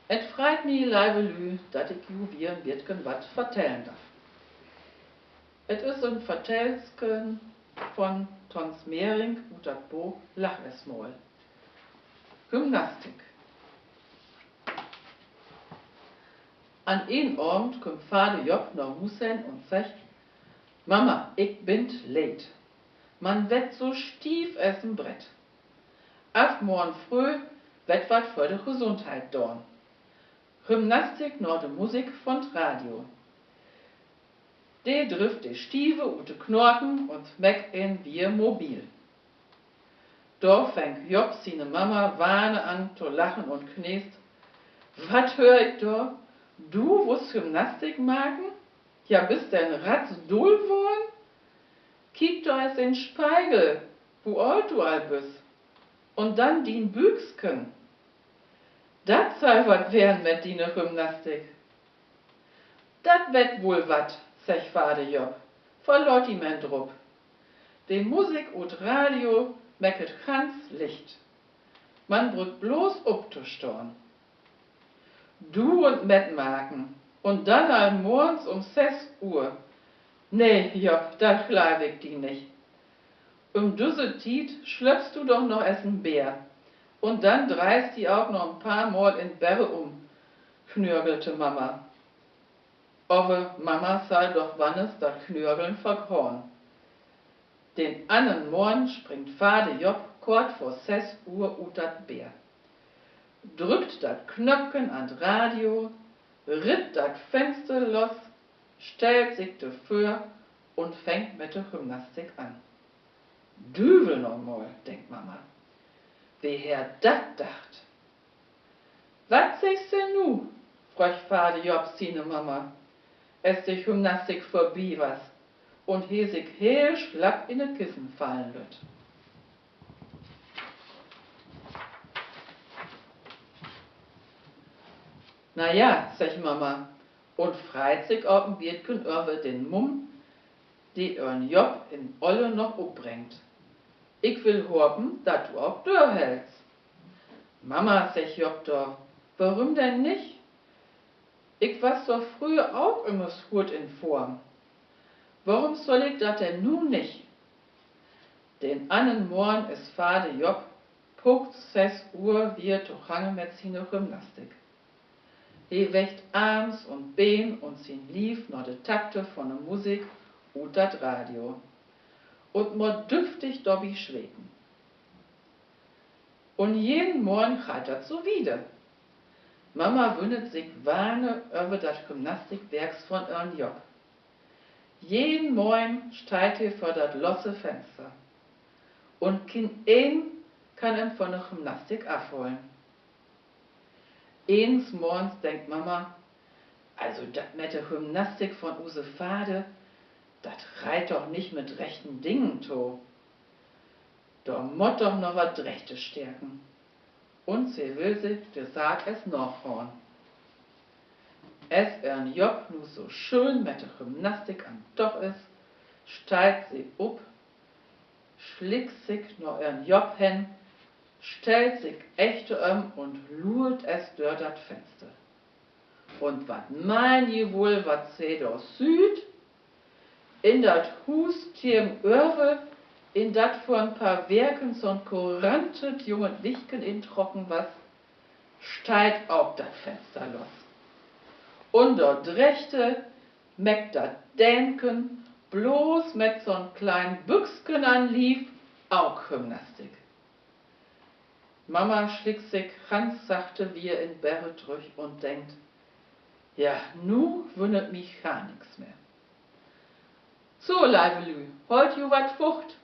Et freit mi leivelü, dat ik ju wie een Wittgen wat vertellen darf. Et is een Vertelsken von Tons Mehring ut dat Buch Lach es mal. Gymnastik. An een Abend kommt Vater Job nach Hussein und sagt: Mama, ich bin late. Man wird so stief essen Brett. Af morgen früh wird wat für de Gesundheit dorn. Gymnastik nach de Musik von Radio. De trifft de Stieve und de Knorken und schmeckt ihn wie mobil. Da fängt Job seine Mama Wahne an zu lachen und knest: Wat hör ich da? Du wusst Gymnastik machen? Ja, bist denn ratzdull worden? Kiek doch es in Spiegel, wo alt du all bist. Und dann dien Büchsken. Dat soll wat werden mit dine Gymnastik. Dat wird wohl wat, sech Vater Job, verlot die men drup. De Musik und Radio mecket ganz Licht. Man brückt bloß upzustorn. Du und mitmachen. Und dann all morgens um 6 Uhr. Nee, Job, da glaub ich die nicht. Düsse Tiet schlöpfst du doch noch essen Bär. Und dann dreist die auch noch ein paar Mal in Berre knürgelte Mama. Aber Mama sei doch wannes dat Knürgeln verkorn. Den annen Morgen springt Vater Job kort vor 6 Uhr ut dat Bär. Drückt dat Knöpfchen an Radio, ritt dat Fenster los, stellt sich dafür und fängt mit der Gymnastik an. Düvel noch mal, denkt Mama. Wer dat dacht? Was sagst du nu? Fragt Vater Job seine Mama, es die Gymnastik vorbei was und he sich heel schlapp in de Kissen fallen wird. Na ja, sag Mama, und freit sich auf dem Wittgen über den Mumm, die ihren Job in Olle noch uppbringt. Ich will hoffen, dat du auch durchhältst. Mama, sag Job doch, warum denn nicht? Ich was doch früher auch immer gut in Form. Warum soll ich dat denn nun nicht? Den annen Morgen ist Vater Job punkt 6 Uhr wie zu Hange mit seiner Gymnastik. He wächt Arms und Bein und sin lief noch de Takte von der Musik und dat Radio. Und mo düftig dobby schweben. Und jeden Morgen heitert so wieder. Mama wündet sich Wahne über dat Gymnastikwerks von ihren Job. Jeden Morgen steigt he vor dat losse Fenster. Und kein ein kann ihm von der Gymnastik abholen. Eins morgens denkt Mama, also dat mit der Gymnastik von use Vater, dat reit doch nicht mit rechten Dingen to. Da mott doch noch wat Rechtes stärken. Und sie will sich de Saat es nachhorn. Es ihren Job nu so schön mit der Gymnastik am Doch ist, steigt sie up, schlickt sich noch ihren Job hin, stellt sich echte und lurt es durch dat Fenster. Und wat mein je wohl, wat se do süd? In dat Hus tiem Öre, in dat vor ein paar Werken so'n kurantet jungen Wichken in trocken was, steigt auch dat Fenster los. Und dort rechte, meckt dat Dänken, bloß mit so'n kleinen Büchsken anlief, auch Gymnastik. Mama schlickt sich ganz sachte wie in Berre durch und denkt, ja, nu wundert mich gar nix mehr. So, Leivelü, heut ju wat Fucht.